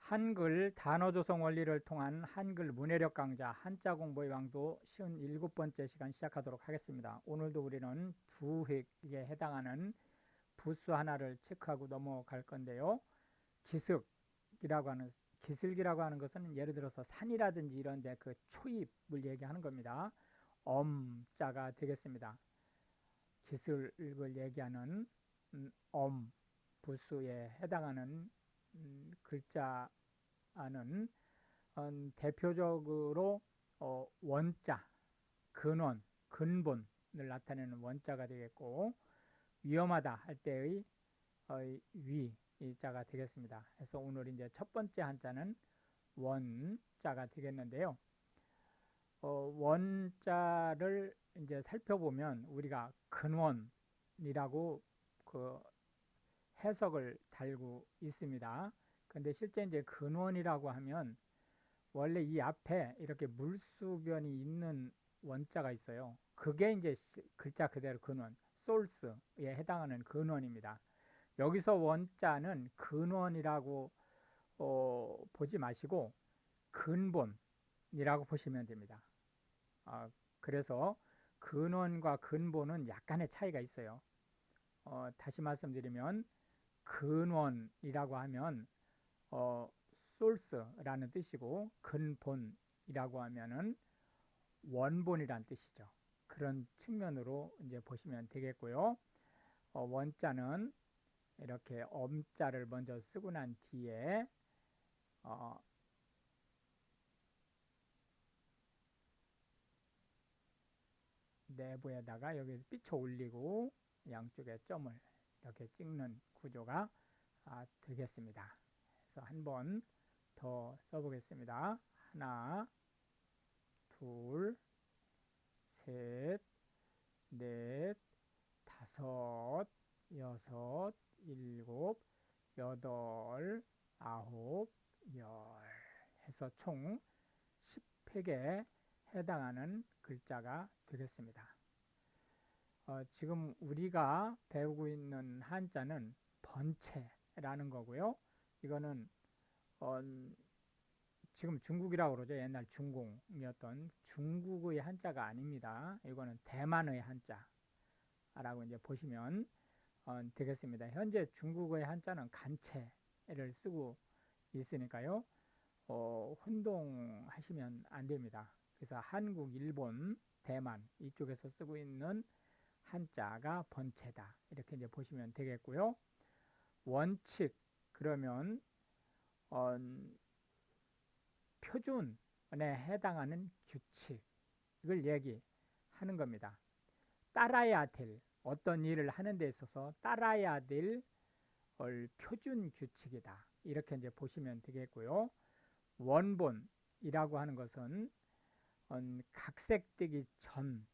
한글 단어 조성 원리를 통한 한글 문해력 강좌 한자 공부의 왕도 57번째 시간 시작하도록 하겠습니다. 오늘도 우리는 두 획에 해당하는 부수 하나를 체크하고 넘어갈 건데요. 기슭이라고 하는 것은 예를 들어서 산이라든지 이런 데 그 초입을 얘기하는 겁니다. 엄자가 되겠습니다. 기슭을 얘기하는 부수에 해당하는 글자는 대표적으로 원자, 근원, 근본을 나타내는 원자가 되겠고, 위험하다 할 때의 위자가 되겠습니다. 그래서 오늘 이제 첫 번째 한자는 원자가 되겠는데요. 원자를 이제 살펴보면 우리가 근원이라고 그 해석을 달고 있습니다. 근데 실제 이제 근원이라고 하면 원래 이 앞에 이렇게 물수변이 있는 원자가 있어요. 그게 이제 글자 그대로 근원, 소urce에 해당하는 근원입니다. 여기서 원자는 근원이라고 보지 마시고 근본이라고 보시면 됩니다. 그래서 근원과 근본은 약간의 차이가 있어요. 다시 말씀드리면 근원이라고 하면 source라는 뜻이고 근본이라고 하면은 원본이란 뜻이죠. 그런 측면으로 이제 보시면 되겠고요. 원자는 이렇게 엄자를 먼저 쓰고 난 뒤에 내부에다가 여기 삐쳐 올리고 양쪽에 점을 이렇게 찍는 구조가 되겠습니다. 그래서 한번 더 써보겠습니다. 하나, 둘, 셋, 넷, 다섯, 여섯, 일곱, 여덟, 아홉, 열 해서 총 10획에 해당하는 글자가 되겠습니다. 지금 우리가 배우고 있는 한자는 번체라는 거고요. 이거는 지금 중국이라고 그러죠. 옛날 중공이었던 중국의 한자가 아닙니다. 이거는 대만의 한자라고 이제 보시면 되겠습니다. 현재 중국의 한자는 간체를 쓰고 있으니까요. 혼동하시면 안 됩니다. 그래서 한국, 일본, 대만 이쪽에서 쓰고 있는 한자가 번체다. 이렇게 이제 보시면 되겠고요. 원칙 그러면 표준에 해당하는 규칙을 얘기하는 겁니다. 따라야 될 어떤 일을 하는 데 있어서 따라야 될 표준 규칙이다. 이렇게 이제 보시면 되겠고요. 원본이라고 하는 것은 각색되기 전의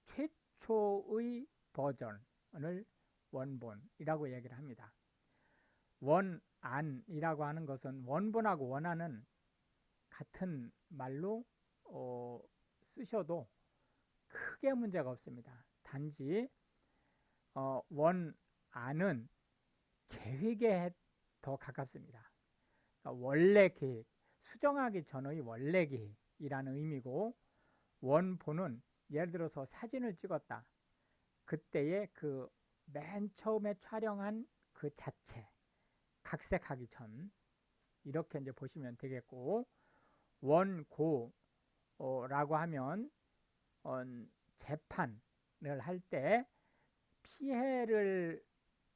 최초의 버전을 원본이라고 얘기를 합니다. 원안이라고 하는 것은 원본하고 원안은 같은 말로 쓰셔도 크게 문제가 없습니다. 단지 원안은 계획에 더 가깝습니다. 그러니까 원래 계획, 수정하기 전의 원래 계획이라는 의미고, 원본은 예를 들어서 사진을 찍었다. 그때의 그 맨 처음에 촬영한 그 자체, 각색하기 전 이렇게 이제 보시면 되겠고, 원고라고 하면 재판을 할 때 피해를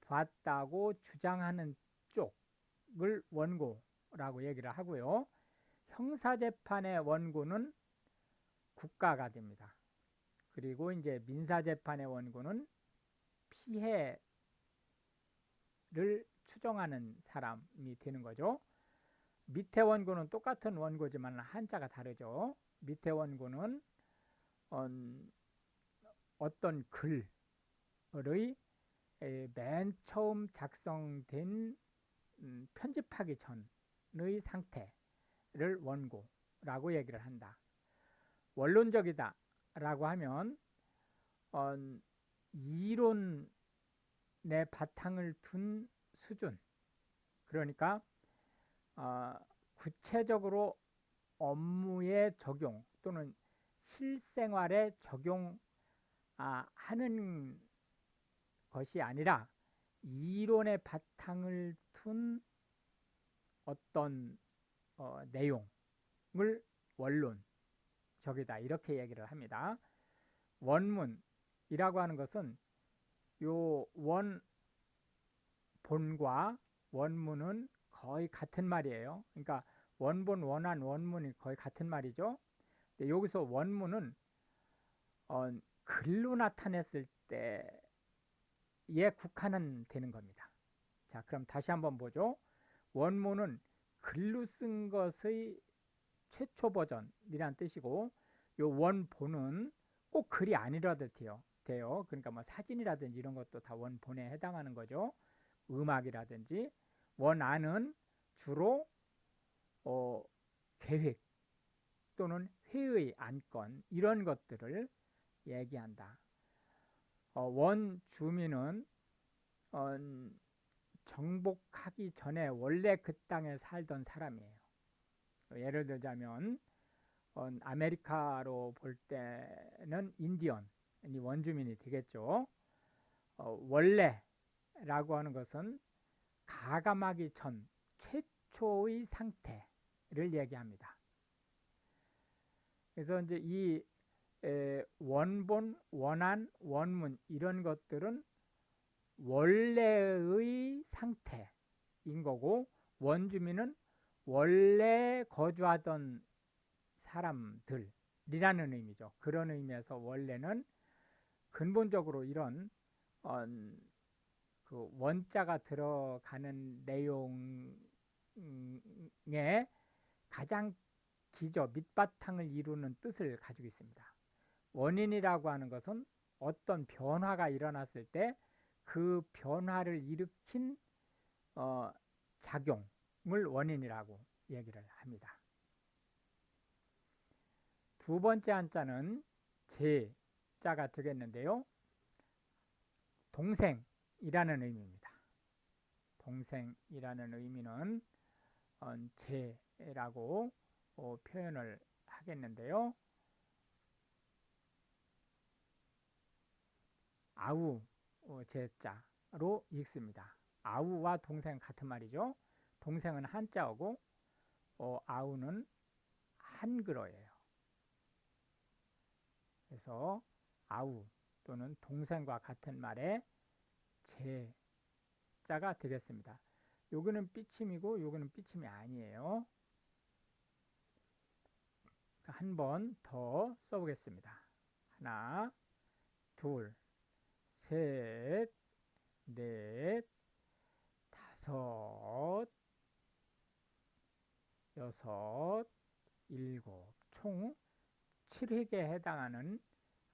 봤다고 주장하는 쪽을 원고라고 얘기를 하고요. 형사재판의 원고는 국가가 됩니다. 그리고 이제 민사재판의 원고는 피해를 추정하는 사람이 되는 거죠. 밑에 원고는 똑같은 원고지만 한자가 다르죠. 밑에 원고는 어떤 글의 맨 처음 작성된 편집하기 전의 상태를 원고라고 얘기를 한다. 원론적이다 라고 하면 이론의 바탕을 둔 수준, 그러니까 어, 구체적으로 업무에 적용 또는 실생활에 적용 하는 것이 아니라 이론의 바탕을 둔 어떤 내용을 원론적이다 이렇게 얘기를 합니다. 원문이라고 하는 것은 요 원본과 원문은 거의 같은 말이에요. 그러니까 원본, 원한, 원문이 거의 같은 말이죠. 근데 여기서 원문은 글로 나타냈을 때에 국한은 되는 겁니다. 자, 그럼 다시 한번 보죠. 원문은 글로 쓴 것의 최초 버전이란 뜻이고, 요 원본은 꼭 글이 아니라도 돼요. 그러니까 뭐 사진이라든지 이런 것도 다 원본에 해당하는 거죠. 음악이라든지. 원안은 주로 계획 또는 회의 안건 이런 것들을 얘기한다. 원주민은 정복하기 전에 원래 그 땅에 살던 사람이에요. 예를 들자면 아메리카로 볼 때는 인디언이 원주민이 되겠죠. 원래라고 하는 것은 가감하기 전 최초의 상태를 얘기합니다. 그래서 이제 이 원본, 원안, 원문 이런 것들은 원래의 상태인 거고, 원주민은 원래 거주하던 사람들이라는 의미죠. 그런 의미에서 원래는 근본적으로 이런 그 원자가 들어가는 내용에 가장 기저, 밑바탕을 이루는 뜻을 가지고 있습니다. 원인이라고 하는 것은 어떤 변화가 일어났을 때 그 변화를 일으킨 작용을 원인이라고 얘기를 합니다. 두 번째 한자는 제자가 되겠는데요. 동생이라는 의미입니다. 동생이라는 의미는 제라고 표현을 하겠는데요. 아우 제자로 읽습니다. 아우와 동생 같은 말이죠. 동생은 한자어고 아우는 한글어예요. 그래서 아우 또는 동생과 같은 말에 제자가 되겠습니다. 여기는 삐침이고 여기는 삐침이 아니에요. 한 번 더 써보겠습니다. 하나, 둘, 셋, 넷, 다섯, 여섯, 일곱, 총 7획에 해당하는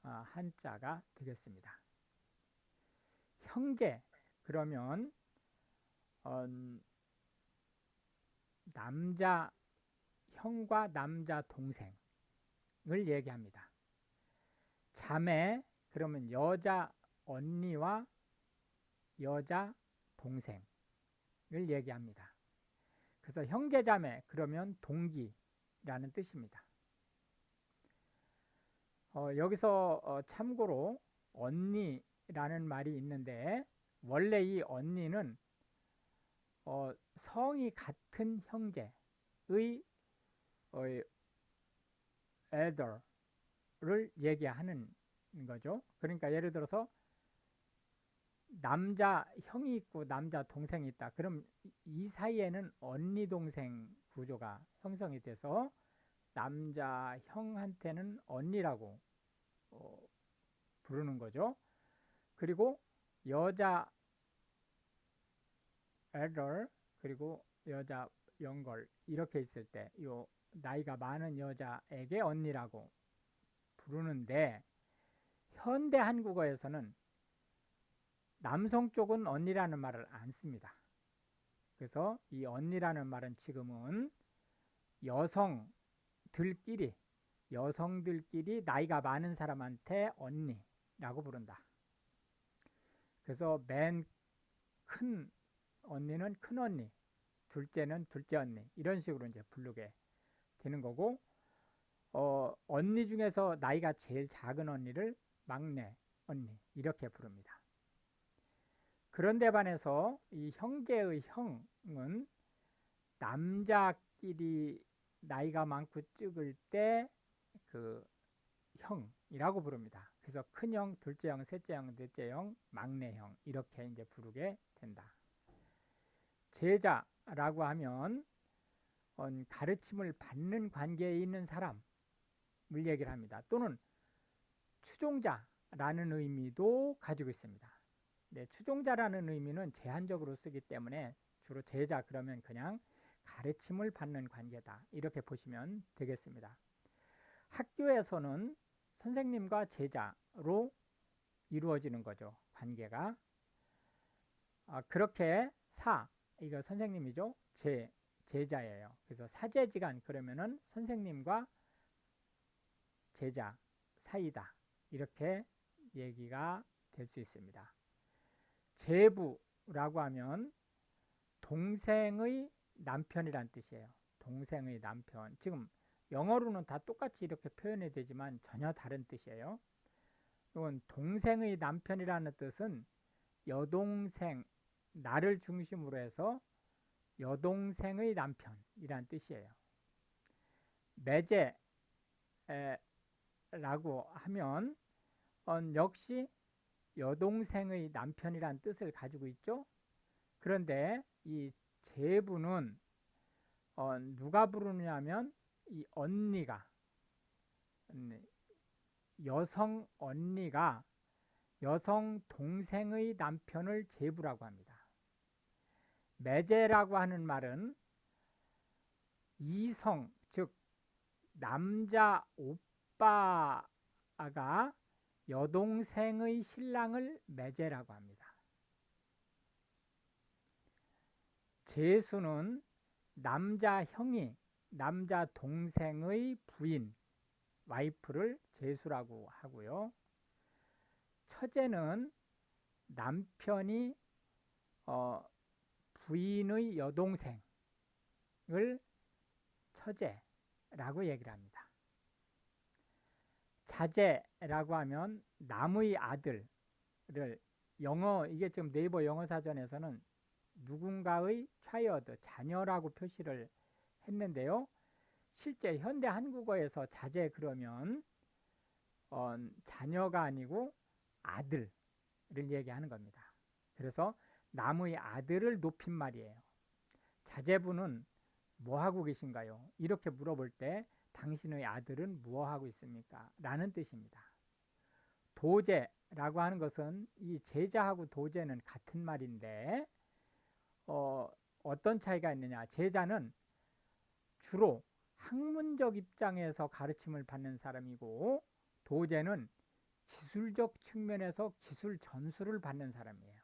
한자가 되겠습니다. 형제, 그러면 남자 형과 남자 동생을 얘기합니다. 자매, 그러면 여자 언니와 여자 동생을 얘기합니다. 그래서 형제자매, 그러면 동기라는 뜻입니다. 여기서 참고로 언니라는 말이 있는데, 원래 이 언니는 성이 같은 형제의 elder를 얘기하는 거죠. 그러니까 예를 들어서 남자 형이 있고 남자 동생이 있다. 그럼 이 사이에는 언니 동생 구조가 형성이 돼서 남자 형한테는 언니라고 부르는 거죠. 그리고 여자 elder 그리고 여자 younger 이렇게 있을 때 요 나이가 많은 여자에게 언니라고 부르는데, 현대 한국어에서는 남성 쪽은 언니라는 말을 안 씁니다. 그래서 이 언니라는 말은 지금은 여성들끼리 나이가 많은 사람한테 언니라고 부른다. 그래서 맨 큰 언니는 큰언니, 둘째는 둘째 언니 이런 식으로 이제 부르게 되는 거고, 언니 중에서 나이가 제일 작은 언니를 막내 언니 이렇게 부릅니다. 그런데 반해서 이 형제의 형은 남자끼리 나이가 많고 적을 때 그 형이라고 부릅니다. 그래서 큰형, 둘째형, 셋째형, 넷째형, 막내형 이렇게 이제 부르게 된다. 제자라고 하면 가르침을 받는 관계에 있는 사람을 얘기를 합니다. 또는 추종자라는 의미도 가지고 있습니다. 네, 추종자라는 의미는 제한적으로 쓰기 때문에 주로 제자 그러면 그냥 가르침을 받는 관계다 이렇게 보시면 되겠습니다. 학교에서는 선생님과 제자로 이루어지는 거죠. 관계가. 그렇게 이거 선생님이죠. 제자예요. 그래서 사제지간 그러면은 선생님과 제자 사이다 이렇게 얘기가 될 수 있습니다. 제부라고 하면 동생의 남편이란 뜻이에요. 동생의 남편. 지금 영어로는 다 똑같이 이렇게 표현이 되지만 전혀 다른 뜻이에요. 이건 동생의 남편이라는 뜻은 여동생, 나를 중심으로 해서 여동생의 남편이란 뜻이에요. 매제라고 하면 역시 여동생의 남편이란 뜻을 가지고 있죠. 그런데 이 제부는 누가 부르냐면 이 언니가, 여성 언니가 여성 동생의 남편을 제부라고 합니다. 매제라고 하는 말은 이성, 즉 남자 오빠가 여동생의 신랑을 매제라고 합니다. 제수는 남자 형이 남자 동생의 부인, 와이프를 제수라고 하고요. 처제는 남편이 부인의 여동생을 처제라고 얘기를 합니다. 자제라고 하면 남의 아들을, 이게 지금 네이버 영어 사전에서는 누군가의 차이어드, 자녀라고 표시를 했는데요. 실제 현대 한국어에서 자제 그러면 자녀가 아니고 아들을 얘기하는 겁니다. 그래서 남의 아들을 높인 말이에요. 자제분은 뭐 하고 계신가요? 이렇게 물어볼 때 당신의 아들은 뭐 하고 있습니까? 라는 뜻입니다. 도제라고 하는 것은 이 제자하고 도제는 같은 말인데 어떤 차이가 있느냐? 제자는 주로 학문적 입장에서 가르침을 받는 사람이고 도제는 기술적 측면에서 기술 전수를 받는 사람이에요.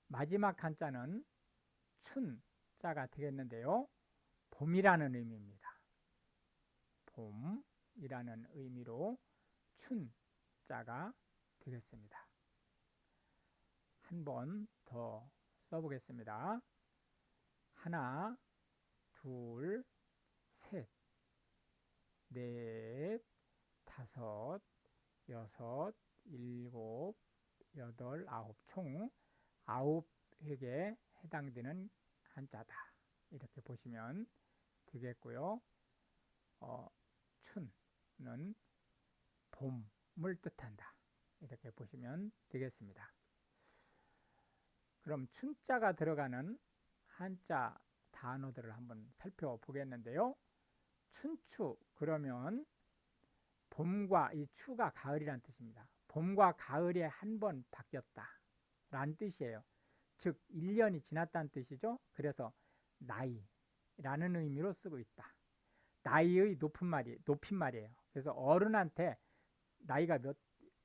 마지막 한자는 춘자가 되겠는데요. 봄이라는 의미입니다. 봄이라는 의미로 춘자가 되겠습니다. 한 번 더 써보겠습니다. 하나, 둘, 셋, 넷, 다섯, 여섯, 일곱, 여덟, 아홉, 총 9획에 해당되는 한자다. 이렇게 보시면 되겠고요. 춘은 봄을 뜻한다. 이렇게 보시면 되겠습니다. 그럼 춘자가 들어가는 한자 단어들을 한번 살펴보겠는데요. 춘추 그러면 봄과 이 추가 가을이란 뜻입니다. 봄과 가을에 한 번 바뀌었다 라는 뜻이에요. 즉 1년이 지났다는 뜻이죠. 그래서 나이라는 의미로 쓰고 있다. 나이의 높인 말이에요. 그래서 어른한테 나이가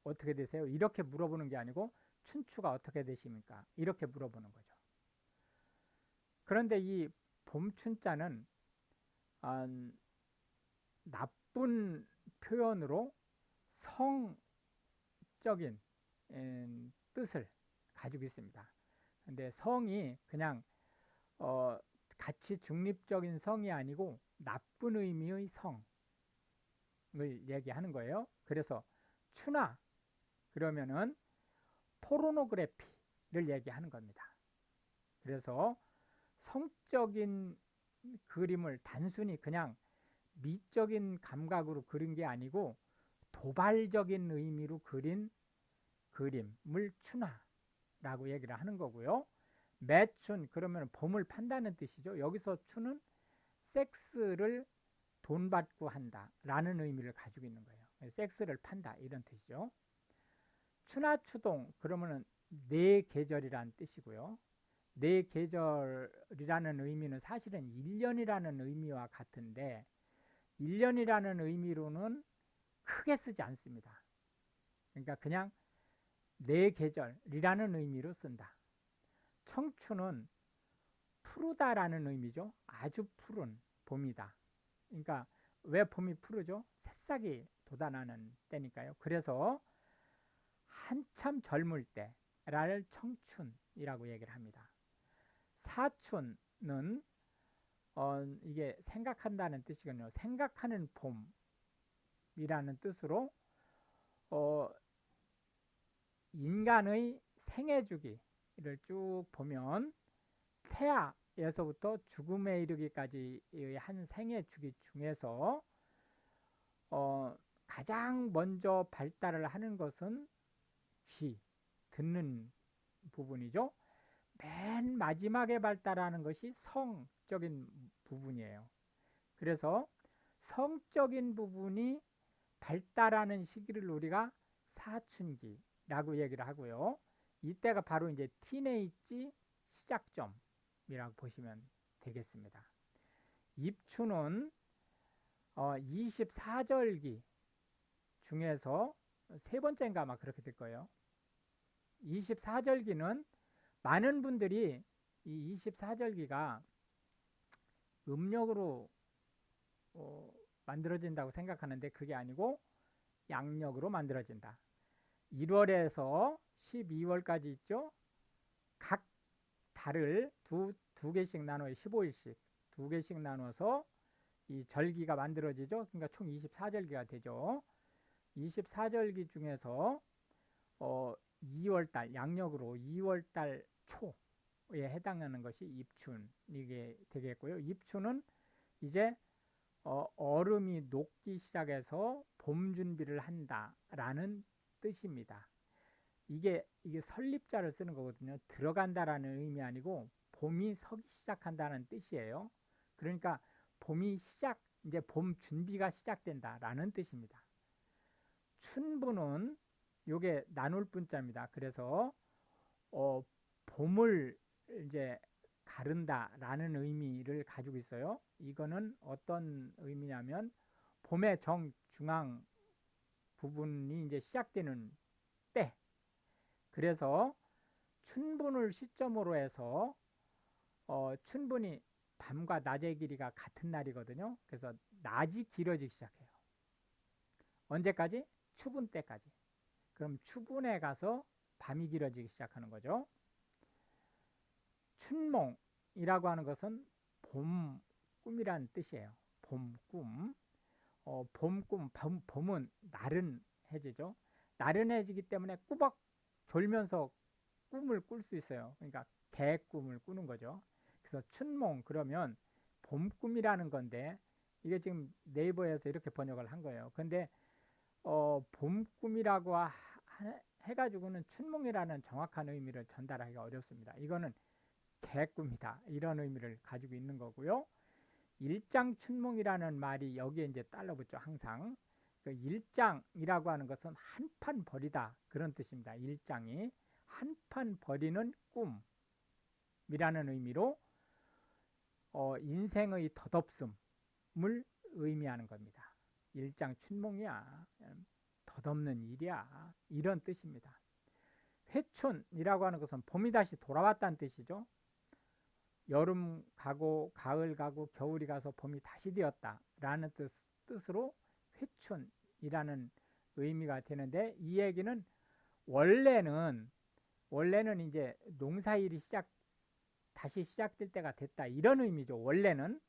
어떻게 되세요? 이렇게 물어보는 게 아니고 춘추가 어떻게 되십니까? 이렇게 물어보는 거죠. 그런데 이 봄춘자는 나쁜 표현으로 성적인 뜻을 가지고 있습니다. 근데 성이 그냥 같이 중립적인 성이 아니고 나쁜 의미의 성을 얘기하는 거예요. 그래서 추나 그러면은 포르노그래피를 얘기하는 겁니다. 그래서 성적인 그림을 단순히 그냥 미적인 감각으로 그린 게 아니고 도발적인 의미로 그린 그림을 추나라고 얘기를 하는 거고요. 매춘 그러면 봄을 판다는 뜻이죠. 여기서 추는 섹스를 돈 받고 한다 라는 의미를 가지고 있는 거예요. 섹스를 판다 이런 뜻이죠. 추나추동 그러면은 네 계절이라는 뜻이고요. 네 계절이라는 의미는 사실은 1년이라는 의미와 같은데 1년이라는 의미로는 크게 쓰지 않습니다. 그러니까 그냥 네 계절이라는 의미로 쓴다. 청춘은 푸르다라는 의미죠. 아주 푸른 봄이다. 그러니까 왜 봄이 푸르죠? 새싹이 돋아나는 때니까요. 그래서 한참 젊을 때를 청춘이라고 얘기를 합니다. 사춘은 이게 생각한다는 뜻이거든요. 생각하는 봄이라는 뜻으로 인간의 생애 주기를 쭉 보면 태아에서부터 죽음에 이르기까지의 한 생애 주기 중에서 가장 먼저 발달을 하는 것은 귀, 듣는 부분이죠. 맨 마지막에 발달하는 것이 성적인 부분이에요. 그래서 성적인 부분이 발달하는 시기를 우리가 사춘기라고 얘기를 하고요. 이때가 바로 이제 티네이지 시작점이라고 보시면 되겠습니다. 입추는 24절기 중에서 세 번째인가 아마 그렇게 될 거예요. 24절기는 많은 분들이 이 24절기가 음력으로 만들어진다고 생각하는데 그게 아니고 양력으로 만들어진다. 1월에서 12월까지 있죠. 각 달을 두 개씩 나눠 15일씩 두 개씩 나눠서 이 절기가 만들어지죠. 그러니까 총 24절기가 되죠. 24절기 중에서 2월달 양력으로 2월달 초에 해당하는 것이 입춘 이게 되겠고요. 입춘은 이제 얼음이 녹기 시작해서 봄 준비를 한다라는 뜻입니다. 이게 설립자를 쓰는 거거든요. 들어간다라는 의미 아니고 봄이 서기 시작한다는 뜻이에요. 그러니까 봄이 이제 봄 준비가 시작된다라는 뜻입니다. 춘부는 요게 나눌 분자입니다. 그래서 봄을 이제 가른다라는 의미를 가지고 있어요. 이거는 어떤 의미냐면 봄의 정중앙 부분이 이제 시작되는 때. 그래서 춘분을 시점으로 해서 춘분이 밤과 낮의 길이가 같은 날이거든요. 그래서 낮이 길어지기 시작해요. 언제까지? 추분 때까지. 그럼 추분에 가서 밤이 길어지기 시작하는 거죠. 춘몽이라고 하는 것은 봄 꿈이란 뜻이에요. 봄 꿈. 봄 꿈, 봄은 나른해지죠. 나른해지기 때문에 꾸벅 졸면서 꿈을 꿀 수 있어요. 그러니까 개 꿈을 꾸는 거죠. 그래서 춘몽 그러면 봄 꿈이라는 건데 이게 지금 네이버에서 이렇게 번역을 한 거예요. 근데 봄 꿈이라고 해가지고는 춘몽이라는 정확한 의미를 전달하기가 어렵습니다. 이거는 개꿈이다 이런 의미를 가지고 있는 거고요. 일장춘몽이라는 말이 여기에 이제 달라붙죠. 항상 그 일장이라고 하는 것은 한판 버리다 그런 뜻입니다. 일장이 한판 버리는 꿈이라는 의미로 인생의 덧없음을 의미하는 겁니다. 일장춘몽이야, 덧없는 일이야 이런 뜻입니다. 회춘이라고 하는 것은 봄이 다시 돌아왔다는 뜻이죠. 여름 가고 가을 가고 겨울이 가서 봄이 다시 되었다라는 뜻으로 회춘이라는 의미가 되는데 이 얘기는 원래는 원래는 이제 농사일이 다시 시작될 때가 됐다 이런 의미죠. 원래는.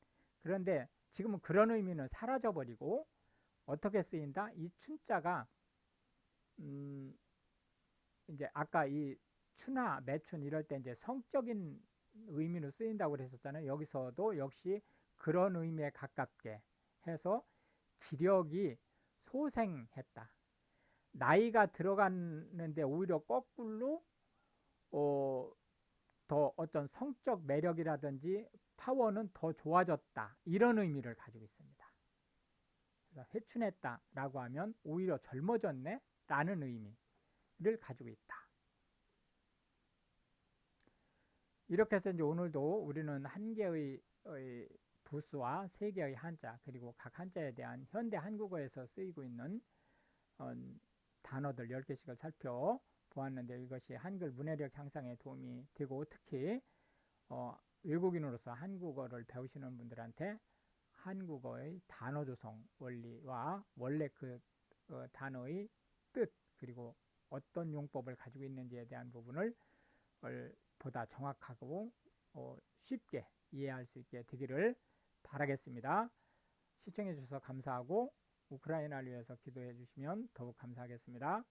그런데 지금은 그런 의미는 사라져 버리고 어떻게 쓰인다? 이 춘자가 이제 아까 이 추나 매춘 이럴 때 이제 성적인 의미로 쓰인다고 그랬었잖아요. 여기서도 역시 그런 의미에 가깝게 해서 기력이 소생했다. 나이가 들어갔는데 오히려 거꾸로 더 어떤 성적 매력이라든지 파워는 더 좋아졌다. 이런 의미를 가지고 있습니다. 그래서 회춘했다라고 하면 오히려 젊어졌네 라는 의미를 가지고 있다. 이렇게 해서 이제 오늘도 우리는 한 개의 부수와 세 개의 한자 그리고 각 한자에 대한 현대 한국어에서 쓰이고 있는 단어들 10개씩을 살펴보았는데 이것이 한글 문해력 향상에 도움이 되고 특히 외국인으로서 한국어를 배우시는 분들한테 한국어의 단어 조성 원리와 원래 그 단어의 뜻 그리고 어떤 용법을 가지고 있는지에 대한 부분을 보다 정확하고 쉽게 이해할 수 있게 되기를 바라겠습니다. 시청해 주셔서 감사하고 우크라이나를 위해서 기도해 주시면 더욱 감사하겠습니다.